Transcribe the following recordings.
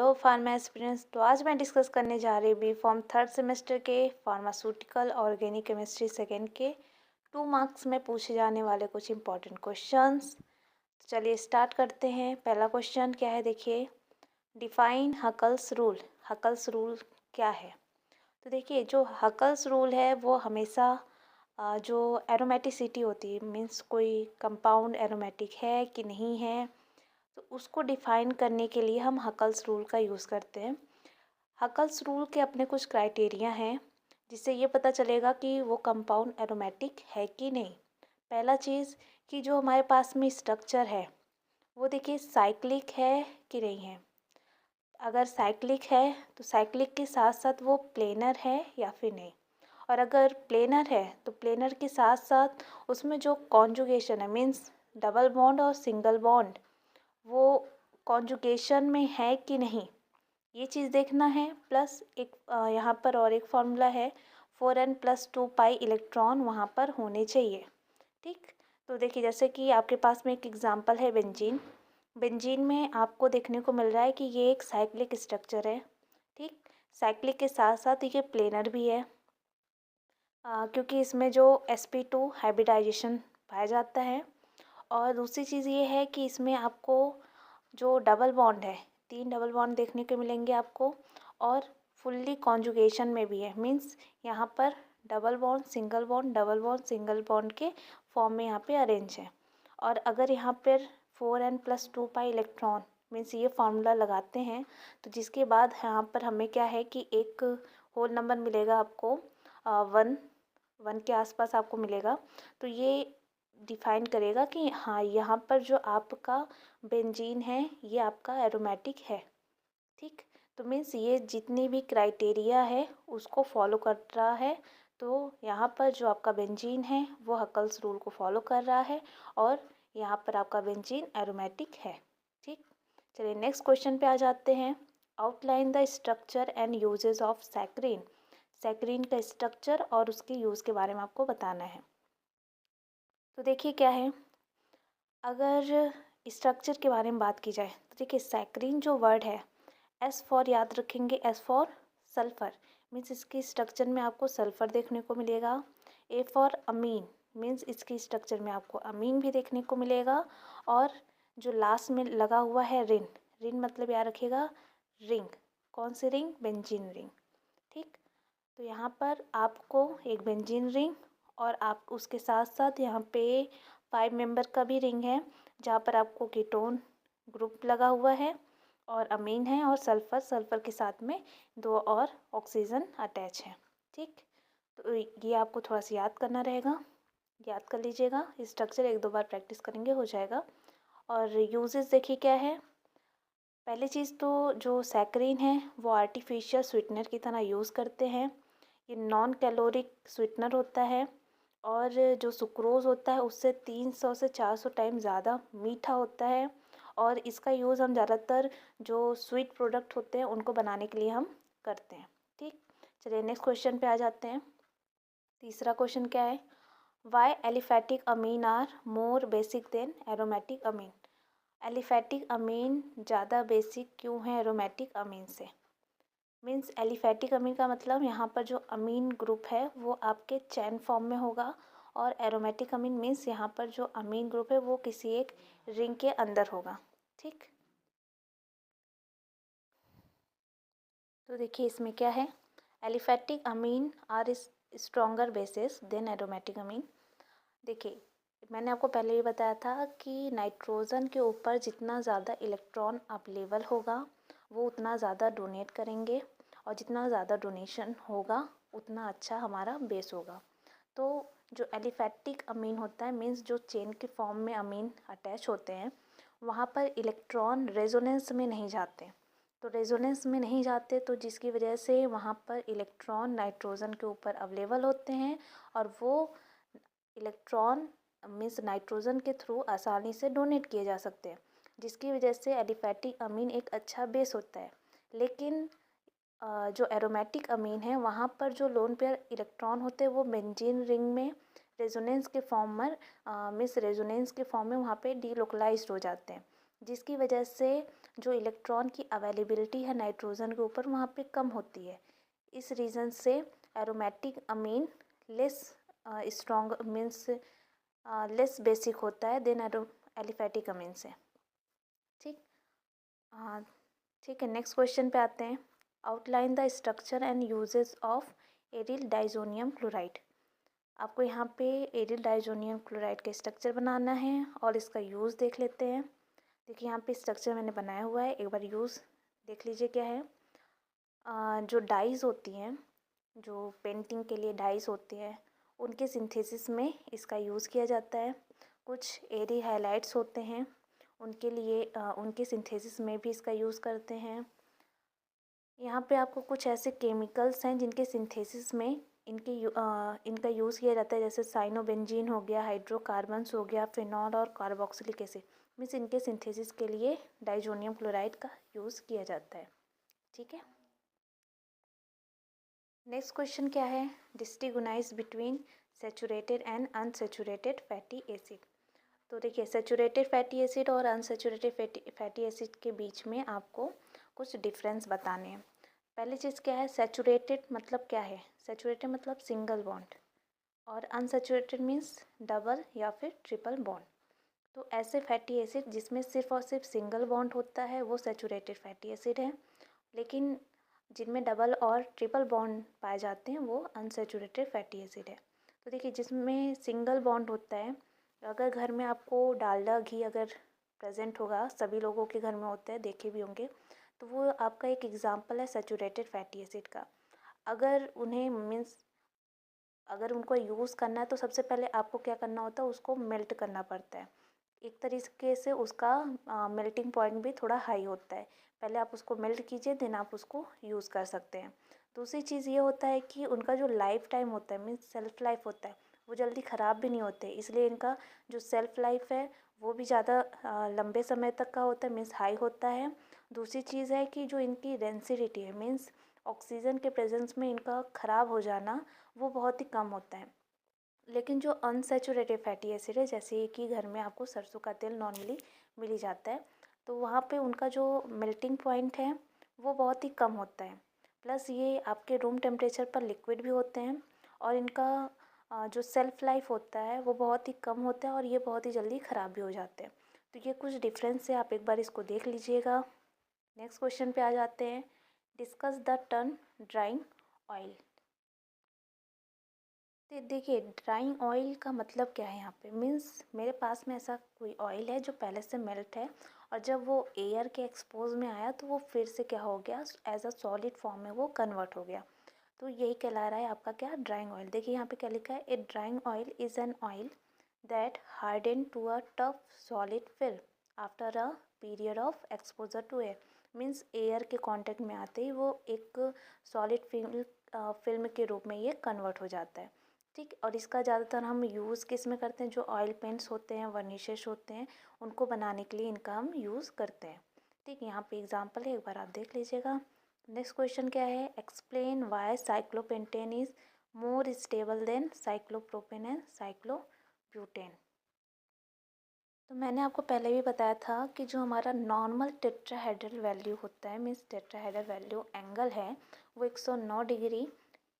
Hello pharma aspirants. तो आज मैं डिस्कस करने जा रही हूँ बी फॉर्म थर्ड सेमेस्टर के फार्मास्यूटिकल ऑर्गेनिक केमिस्ट्री सेकेंड के 2 मार्क्स में पूछे जाने वाले कुछ इंपॉर्टेंट क्वेश्चंस। तो चलिए स्टार्ट करते हैं। पहला क्वेश्चन क्या है, देखिए, define Huckel's rule. Huckel's rule क्या है? तो देखिए, जो हकल्स रूल है वो हमेशा जो एरोमेटिसिटी होती है, मीन्स कोई कंपाउंड एरोमेटिक है कि नहीं है, तो उसको डिफाइन करने के लिए हम हकल्स रूल का यूज़ करते हैं। हकल्स रूल के अपने कुछ क्राइटेरिया हैं जिससे ये पता चलेगा कि वो कंपाउंड एरोमेटिक है कि नहीं। पहला चीज़ कि जो हमारे पास में स्ट्रक्चर है वो देखिए साइक्लिक है कि नहीं है। अगर साइक्लिक है तो साइक्लिक के साथ साथ वो प्लेनर है या फिर नहीं। और अगर प्लेनर है तो प्लेनर के साथ साथ उसमें जो कॉन्जुगेशन है, मीन्स डबल बॉन्ड और सिंगल बॉन्ड, वो कॉन्जुगेशन में है कि नहीं, ये चीज़ देखना है। प्लस एक यहाँ पर और एक फॉर्मूला है, 4n+2 पाई इलेक्ट्रॉन वहाँ पर होने चाहिए। ठीक, तो देखिए जैसे कि आपके पास में एक एग्जांपल है बेंजीन। बेंजीन में आपको देखने को मिल रहा है कि ये एक साइक्लिक स्ट्रक्चर है। ठीक, साइक्लिक के साथ साथ ये प्लेनर भी है, क्योंकि इसमें जो sp2 हाइब्रिडाइजेशन पाया जाता है। और दूसरी चीज़ ये है कि इसमें आपको जो डबल बॉन्ड है, 3 डबल बॉन्ड देखने को मिलेंगे आपको, और फुल्ली कॉन्जुगेशन में भी है, मीन्स यहाँ पर double bond single bond double bond single bond के फॉर्म में यहाँ पे अरेंज है। और अगर यहाँ पर 4n+2 पाई इलेक्ट्रॉन मीन्स ये फार्मूला लगाते हैं तो जिसके बाद यहाँ पर हमें क्या है कि एक होल नंबर मिलेगा आपको, 1 के आसपास आपको मिलेगा। तो ये डिफाइन करेगा कि हाँ, यहाँ पर जो आपका बेंजीन है ये आपका एरोमेटिक है। ठीक, तो मीन्स ये जितनी भी क्राइटेरिया है उसको फॉलो कर रहा है। तो यहाँ पर जो आपका बेंजीन है वो हकल्स रूल को फॉलो कर रहा है और यहाँ पर आपका बेंजीन एरोमेटिक है। ठीक, चलिए नेक्स्ट क्वेश्चन पे आ जाते हैं। Outline the structure and uses of saccharine. Saccharine का स्ट्रक्चर और उसके यूज़ के बारे में आपको बताना है। तो देखिए क्या है, अगर स्ट्रक्चर के बारे में बात की जाए तो देखिए सैक्रिन जो वर्ड है, एस फॉर याद रखेंगे, एस फॉर सल्फ़र, मीन्स इसकी स्ट्रक्चर में आपको सल्फ़र देखने को मिलेगा। ए फॉर अमीन, मीन्स इसकी स्ट्रक्चर में आपको अमीन भी देखने को मिलेगा। और जो लास्ट में लगा हुआ है रिन, रिन मतलब याद रखिएगा रिंग। कौन सी रिंग? Benzene ring. ठीक, तो यहाँ पर आपको एक बेंजीन रिंग और आप उसके साथ साथ यहाँ पे 5 मेंबर का भी रिंग है जहाँ पर आपको कीटोन ग्रुप लगा हुआ है और अमीन है और सल्फ़र, सल्फ़र के साथ में 2 और ऑक्सीजन अटैच है। ठीक, तो ये आपको थोड़ा सा याद करना रहेगा, याद कर लीजिएगा। स्ट्रक्चर 1-2 बार प्रैक्टिस करेंगे हो जाएगा। और यूजेस देखिए क्या है। पहली चीज़ तो जो सैकरीन है वो आर्टिफिशियल स्वीटनर की तरह यूज़ करते हैं। ये नॉन कैलोरिक स्वीटनर होता है और जो सुक्रोज़ होता है उससे 300 से 400 टाइम ज़्यादा मीठा होता है। और इसका यूज़ हम ज़्यादातर जो स्वीट प्रोडक्ट होते हैं उनको बनाने के लिए हम करते हैं। ठीक, चलिए नेक्स्ट क्वेश्चन पे आ जाते हैं। तीसरा क्वेश्चन क्या है, why aliphatic amine are more basic than aromatic amine. Aliphatic amine ज़्यादा बेसिक क्यों है एरोमेटिक अमीन से? मीन्स एलिफैटिक अमीन का मतलब यहाँ पर जो अमीन ग्रुप है वो आपके चैन फॉर्म में होगा और एरोमेटिक अमीन मीन्स यहाँ पर जो अमीन ग्रुप है वो किसी एक रिंग के अंदर होगा। ठीक, तो देखिए इसमें क्या है, aliphatic amine are stronger bases than aromatic amine. देखिए मैंने आपको पहले ही बताया था कि नाइट्रोजन के ऊपर जितना ज़्यादा इलेक्ट्रॉन अवेलेबल होगा वो उतना ज़्यादा डोनेट करेंगे और जितना ज़्यादा डोनेशन होगा उतना अच्छा हमारा बेस होगा। तो जो एलिफैटिक अमीन होता है मीन्स जो चेन के फॉर्म में अमीन अटैच होते हैं वहाँ पर इलेक्ट्रॉन रेजोनेंस में नहीं जाते। तो रेजोनेंस में नहीं जाते तो जिसकी वजह से वहाँ पर इलेक्ट्रॉन नाइट्रोजन के ऊपर अवेलेबल होते हैं और वो इलेक्ट्रॉन मीन्स नाइट्रोजन के थ्रू आसानी से डोनेट किए जा सकते हैं, जिसकी वजह से एलिफैटिक अमीन एक अच्छा बेस होता है। लेकिन जो एरोमेटिक अमीन है वहाँ पर जो लोन पेयर इलेक्ट्रॉन होते हैं वो बेंजीन रिंग में रेजोनेंस के फॉर्म में मीन्स रेजोनेंस के फॉर्म में वहाँ पे डीलोकलाइज्ड हो जाते हैं, जिसकी वजह से जो इलेक्ट्रॉन की अवेलेबिलिटी है नाइट्रोजन के ऊपर वहाँ पे कम होती है। इस रीज़न से aromatic amine less strong means less basic होता है देन एलिफेटिक अमीन से। ठीक ठीक है, नेक्स्ट क्वेश्चन पे आते हैं। Outline the structure and uses of aryl diazonium chloride. आपको यहाँ पे एरिल डाइजोनियम क्लोराइड का स्ट्रक्चर बनाना है और इसका यूज़ देख लेते हैं। देखिए यहाँ पे स्ट्रक्चर मैंने बनाया हुआ है, एक बार यूज़ देख लीजिए क्या है। जो डाइज होती हैं, जो पेंटिंग के लिए डाइज होती हैं, उनके सिंथेसिस में इसका यूज़ किया जाता है। कुछ एरी हाइलाइट्स होते हैं, उनके लिए उनके सिंथेसिस में भी इसका यूज़ करते हैं। यहाँ पे आपको कुछ ऐसे केमिकल्स हैं जिनके सिंथेसिस में इनका यूज़ किया जाता है, जैसे साइनोबेंजीन हो गया, हाइड्रोकार्बन्स हो गया, फिनॉल और कार्बोक्सिलिक एसिड। मीन्स इनके सिंथेसिस के लिए डाइजोनियम क्लोराइड का यूज़ किया जाता है। ठीक है, नेक्स्ट क्वेश्चन क्या है। Distinguish between saturated and unsaturated fatty acid. तो देखिए, सैचुरेटेड फैटी एसिड और अनसैचुरेटेड फैटी एसिड के बीच में आपको कुछ डिफरेंस बताने हैं। पहली चीज़ क्या है, सैचुरेटेड मतलब क्या है। सैचुरेटेड मतलब सिंगल बॉन्ड और अनसैचुरेटेड मीन्स डबल या फिर ट्रिपल बॉन्ड। तो ऐसे फैटी एसिड जिसमें सिर्फ और सिर्फ सिंगल बॉन्ड होता है वो सैचुरेटेड फैटी एसिड है, लेकिन जिनमें डबल और ट्रिपल बॉन्ड पाए जाते हैं वो अनसैचुरेटेड फैटी एसिड है। तो देखिए, जिसमें सिंगल बॉन्ड होता है, अगर घर में आपको डालडा घी अगर प्रेजेंट होगा, सभी लोगों के घर में होता है, देखे भी होंगे, तो वो आपका एक एग्जांपल है सैचुरेटेड फैटी एसिड का। अगर उन्हें मीन्स अगर उनको यूज़ करना है तो सबसे पहले आपको क्या करना होता है, उसको मेल्ट करना पड़ता है। एक तरीके से उसका मेल्टिंग पॉइंट भी थोड़ा हाई होता है। पहले आप उसको मेल्ट कीजिए, देन आप उसको यूज़ कर सकते हैं। दूसरी चीज़ ये होता है कि उनका जो लाइफ टाइम होता है, मीन्स सेल्फ लाइफ होता है, वो जल्दी ख़राब भी नहीं होते, इसलिए इनका जो सेल्फ लाइफ है वो भी ज़्यादा लंबे समय तक का होता है, मीन्स हाई होता है। दूसरी चीज़ है कि जो इनकी रेंसिडिटी है, मीन्स ऑक्सीजन के प्रेजेंस में इनका ख़राब हो जाना वो बहुत ही कम होता है। लेकिन जो अनसैचुरेटेड फैटी एसिड है, जैसे कि घर में आपको सरसों का तेल नॉर्मली मिल ही जाता है, तो वहाँ पे उनका जो मेल्टिंग पॉइंट है वो बहुत ही कम होता है। प्लस ये आपके रूम टेम्परेचर पर लिक्विड भी होते हैं और इनका जो सेल्फ लाइफ होता है वो बहुत ही कम होता है और ये बहुत ही जल्दी ख़राब भी हो जाते हैं। तो ये कुछ डिफरेंस है, आप एक बार इसको देख लीजिएगा। नेक्स्ट क्वेश्चन पे आ जाते हैं। Discuss the term drawing oil. तो देखिए, ड्राइंग ऑयल का मतलब क्या है यहाँ पे। मीन्स मेरे पास में ऐसा कोई ऑयल है जो पहले से मेल्ट है और जब वो एयर के एक्सपोज में आया तो वो फिर से क्या हो गया, एज अ सॉलिड फॉर्म में वो कन्वर्ट हो गया। तो यही कहला रहा है आपका क्या, ड्राइंग ऑयल। देखिए यहाँ पे क्या लिखा है, a drying oil is an oil that harden to a tough solid film after a period of exposure to air. Means air के कांटेक्ट में आते ही वो एक सॉलिड फिल्म के रूप में ये कन्वर्ट हो जाता है। ठीक, और इसका ज़्यादातर हम यूज़ किस में करते हैं, जो ऑयल पेंट्स होते हैं, वर्निशेस होते हैं, उनको बनाने के लिए इनका हम यूज़ करते हैं। ठीक, यहाँ पे एग्जांपल है, एक बार आप देख लीजिएगा। नेक्स्ट क्वेश्चन क्या है, explain why cyclopentane is more stable then cyclopropane and cyclobutane. तो मैंने आपको पहले भी बताया था कि जो हमारा नॉर्मल टेट्राहेड्रल वैल्यू होता है, मीन्स टेट्राहेड्रल वैल्यू एंगल है, वो 109 डिग्री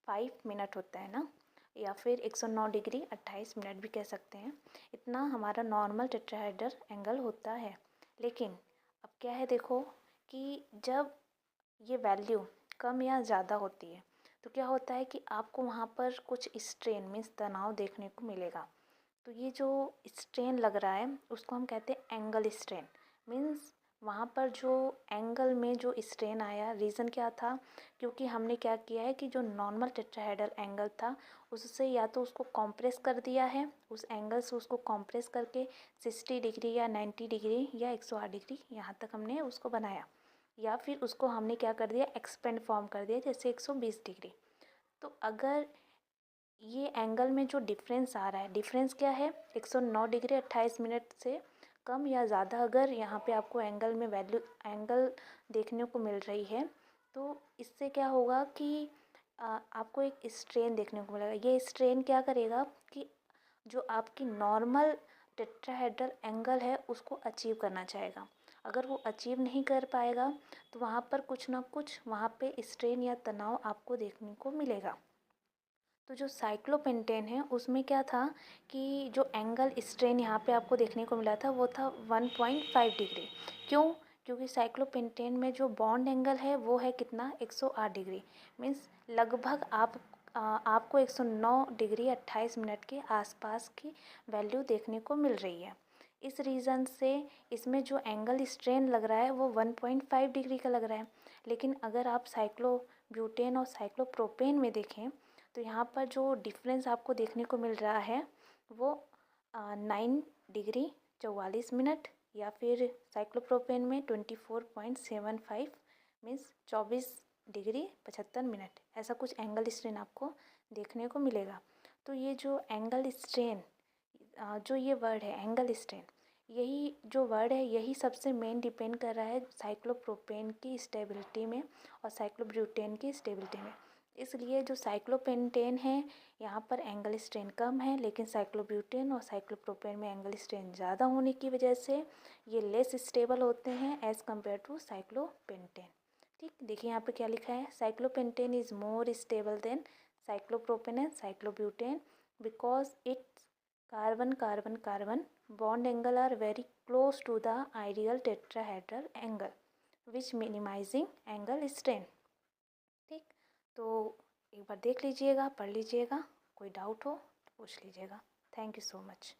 5 मिनट होता है ना, या फिर 109 डिग्री 28 मिनट भी कह सकते हैं। इतना हमारा नॉर्मल टेट्राहेड्रल एंगल होता है। लेकिन अब क्या है, देखो कि जब ये वैल्यू कम या ज़्यादा होती है तो क्या होता है कि आपको वहाँ पर कुछ स्ट्रेन मीन्स तनाव देखने को मिलेगा। तो ये जो स्ट्रेन लग रहा है उसको हम कहते हैं एंगल स्ट्रेन। मीन्स वहाँ पर जो एंगल में जो स्ट्रेन आया, रीज़न क्या था, क्योंकि हमने क्या किया है कि जो नॉर्मल टेट्राहेड्रल एंगल था उससे या तो उसको कॉम्प्रेस कर दिया है, उस एंगल से उसको कॉम्प्रेस करके 60 डिग्री या 90 डिग्री या 108 डिग्री यहाँ तक हमने उसको बनाया, या फिर उसको हमने क्या कर दिया, एक्सपेंड फॉर्म कर दिया, जैसे 120 डिग्री। तो अगर ये एंगल में जो डिफरेंस आ रहा है, डिफरेंस क्या है, 109 डिग्री 28 मिनट से कम या ज़्यादा अगर यहाँ पे आपको एंगल में वैल्यू एंगल देखने को मिल रही है, तो इससे क्या होगा कि आपको एक स्ट्रेन देखने को मिलेगा। ये स्ट्रेन क्या करेगा कि जो आपकी नॉर्मल टेट्राहेड्रल एंगल है उसको अचीव करना चाहेगा। अगर वो अचीव नहीं कर पाएगा तो वहाँ पर कुछ ना कुछ वहाँ पे स्ट्रेन या तनाव आपको देखने को मिलेगा। तो जो साइक्लोपेंटेन है उसमें क्या था कि जो एंगल स्ट्रेन यहाँ पे आपको देखने को मिला था वो था 1.5 डिग्री। क्यों? क्योंकि साइक्लोपेंटेन में जो बॉन्ड एंगल है वो है कितना 108 डिग्री। मीन्स लगभग आपको 109 डिग्री 28 मिनट के आसपास की वैल्यू देखने को मिल रही है। इस रीज़न से इसमें जो एंगल स्ट्रेन लग रहा है वो 1.5 डिग्री का लग रहा है। लेकिन अगर आप साइक्लोब्यूटेन और साइक्लोप्रोपेन में देखें तो यहाँ पर जो डिफरेंस आपको देखने को मिल रहा है वो 9 डिग्री 44 मिनट, या फिर साइक्लोप्रोपेन में 24.75 मीन्स 24 डिग्री 75 मिनट, ऐसा कुछ एंगल स्ट्रेन आपको देखने को मिलेगा। तो ये जो एंगल स्ट्रेन, जो ये वर्ड है एंगल स्ट्रेन, यही जो वर्ड है यही सबसे मेन डिपेंड कर रहा है साइक्लोप्रोपेन की स्टेबिलिटी में और साइक्लोब्यूटेन की स्टेबिलिटी में। इसलिए जो साइक्लोपेंटेन है यहाँ पर एंगल स्ट्रेन कम है, लेकिन साइक्लोब्यूटेन और साइक्लोप्रोपेन में एंगल स्ट्रेन ज़्यादा होने की वजह से ये लेस स्टेबल होते हैं एज़ कम्पेयर टू साइक्लोपेंटेन। ठीक, देखिए यहाँ पे क्या लिखा है, cyclopentane is more stable then cyclopropane and cyclobutane because it's carbon carbon carbon bond angle are very close to the ideal tetrahedral angle which minimizing angle strain। ठीक, तो एक बार देख लीजिएगा, पढ़ लीजिएगा, कोई डाउट हो तो पूछ लीजिएगा। Thank you so much.